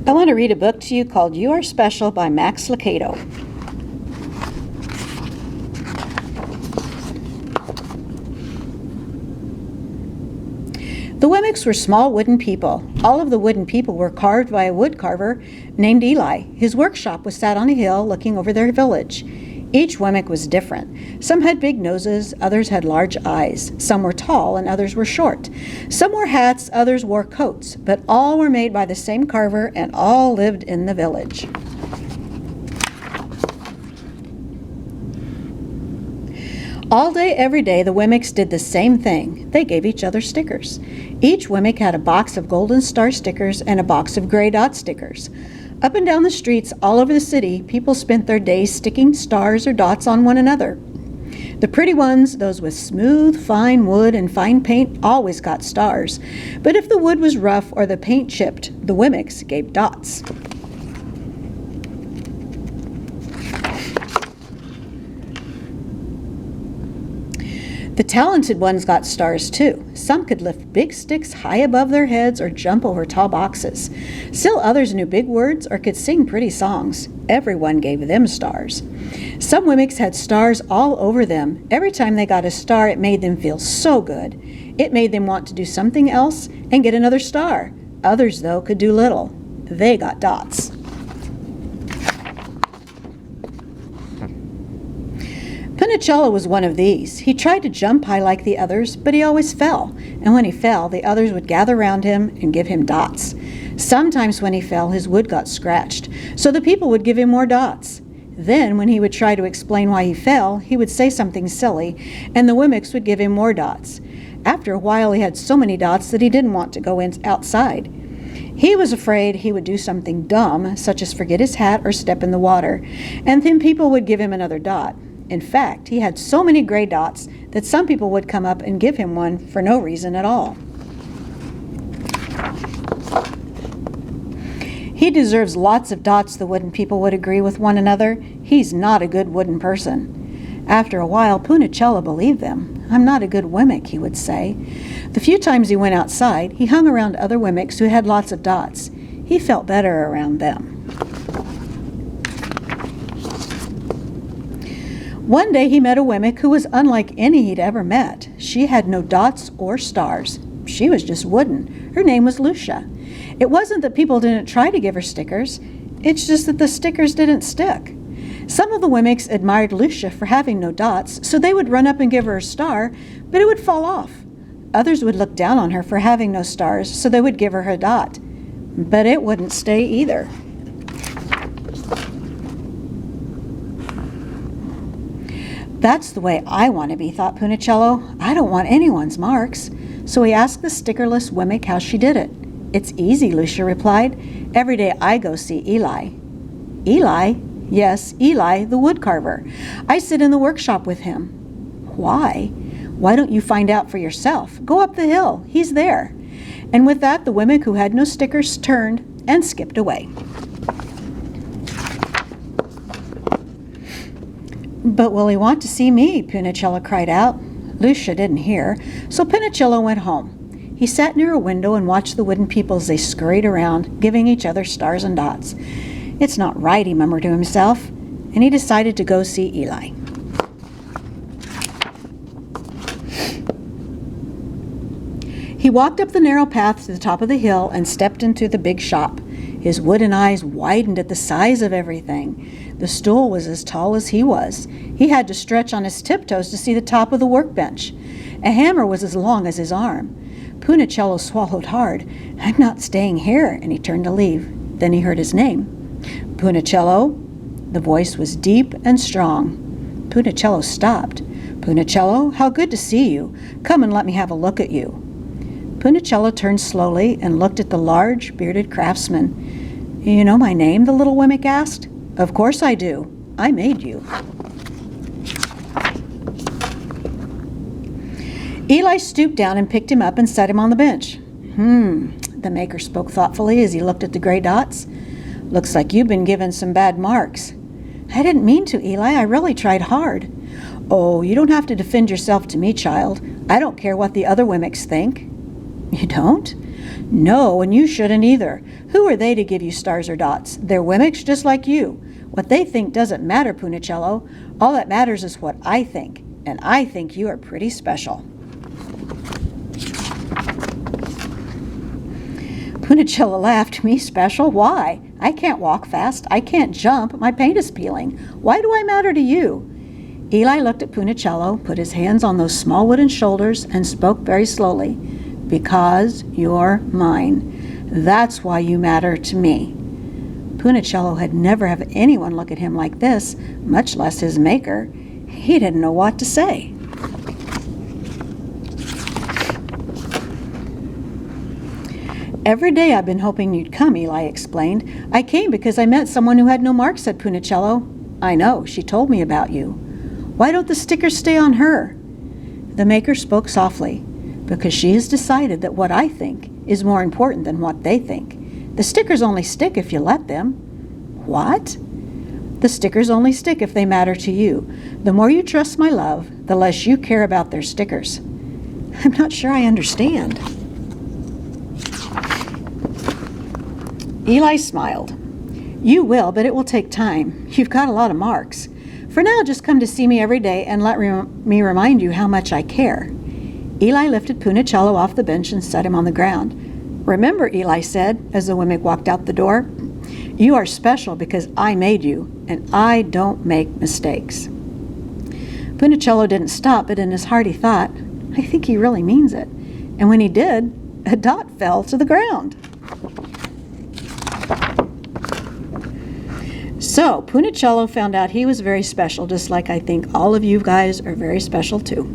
I want to read a book to you called You Are Special by Max Lucado. The Wemmicks were small wooden people. All of the wooden people were carved by a wood carver named Eli. His workshop was sat on a hill looking over their village. Each Wemmick was different. Some had big noses, others had large eyes. Some were tall and others were short. Some wore hats, others wore coats, but all were made by the same carver and all lived in the village. All day, every day, the Wemmicks did the same thing. They gave each other stickers. Each Wemmick had a box of golden star stickers and a box of gray dot stickers. Up and down the streets all over the city, people spent their days sticking stars or dots on one another. The pretty ones, those with smooth, fine wood and fine paint, always got stars. But if the wood was rough or the paint chipped, the Wemmicks gave dots. The talented ones got stars too. Some could lift big sticks high above their heads or jump over tall boxes. Still others knew big words or could sing pretty songs. Everyone gave them stars. Some Wemmicks had stars all over them. Every time they got a star, it made them feel so good. It made them want to do something else and get another star. Others, though, could do little. They got dots. Punicello was one of these. He tried to jump high like the others, but he always fell. And when he fell, the others would gather round him and give him dots. Sometimes when he fell, his wood got scratched, so the people would give him more dots. Then, when he would try to explain why he fell, he would say something silly, and the Wemmicks would give him more dots. After a while, he had so many dots that he didn't want to go outside. He was afraid he would do something dumb, such as forget his hat or step in the water, and then people would give him another dot. In fact, he had so many gray dots that some people would come up and give him one for no reason at all. He deserves lots of dots, the wooden people would agree with one another. He's not a good wooden person. After a while, Punicello believed them. I'm not a good Wemmick, he would say. The few times he went outside, he hung around other Wemmicks who had lots of dots. He felt better around them. One day he met a Wemmick who was unlike any he'd ever met. She had no dots or stars. She was just wooden. Her name was Lucia. It wasn't that people didn't try to give her stickers. It's just that the stickers didn't stick. Some of the Wemmicks admired Lucia for having no dots, so they would run up and give her a star, but it would fall off. Others would look down on her for having no stars, so they would give her a dot, but it wouldn't stay either. That's the way I want to be, thought Punicello. I don't want anyone's marks. So he asked the stickerless Wemmick how she did it. It's easy, Lucia replied. Every day I go see Eli. Eli? Yes, Eli, the wood carver. I sit in the workshop with him. Why? Why don't you find out for yourself? Go up the hill. He's there. And with that, the Wemmick who had no stickers turned and skipped away. But will he want to see me? Punicello cried out. Lucia didn't hear, so Punicello went home. He sat near a window and watched the wooden people as they scurried around, giving each other stars and dots. It's not right, he murmured to himself, and he decided to go see Eli. He walked up the narrow path to the top of the hill and stepped into the big shop. His wooden eyes widened at the size of everything. The stool was as tall as he was. He had to stretch on his tiptoes to see the top of the workbench. A hammer was as long as his arm. Punicello swallowed hard. I'm not staying here, and he turned to leave. Then he heard his name. Punicello? The voice was deep and strong. Punicello stopped. Punicello, how good to see you. Come and let me have a look at you. Punicello turned slowly and looked at the large, bearded craftsman. You know my name? The little Wemmick asked. Of course I do. I made you. Eli stooped down and picked him up and set him on the bench. The maker spoke thoughtfully as he looked at the gray dots. Looks like you've been given some bad marks. I didn't mean to, Eli. I really tried hard. Oh, you don't have to defend yourself to me, child. I don't care what the other Wemmicks think. You don't? No, and you shouldn't either. Who are they to give you stars or dots? They're Wemmicks just like you. What they think doesn't matter, Punicello. All that matters is what I think, and I think you are pretty special. Punicello laughed. Me special? Why? I can't walk fast. I can't jump. My paint is peeling. Why do I matter to you? Eli looked at Punicello, put his hands on those small wooden shoulders, and spoke very slowly. Because you're mine. That's why you matter to me. Punicello had never had anyone look at him like this, much less his maker. He didn't know what to say. Every day I've been hoping you'd come, Eli explained. I came because I met someone who had no marks, said Punicello. I know, she told me about you. Why don't the stickers stay on her? The maker spoke softly. Because she has decided that what I think is more important than what they think. The stickers only stick if you let them. What? The stickers only stick if they matter to you. The more you trust my love, the less you care about their stickers. I'm not sure I understand. Eli smiled. You will, but it will take time. You've got a lot of marks. For now, just come to see me every day and let me remind you how much I care. Eli lifted Punicello off the bench and set him on the ground. Remember, Eli said, as the Wemmick walked out the door, you are special because I made you, and I don't make mistakes. Punicello didn't stop, but in his heart he thought, I think he really means it. And when he did, a dot fell to the ground. So, Punicello found out he was very special, just like I think all of you guys are very special too.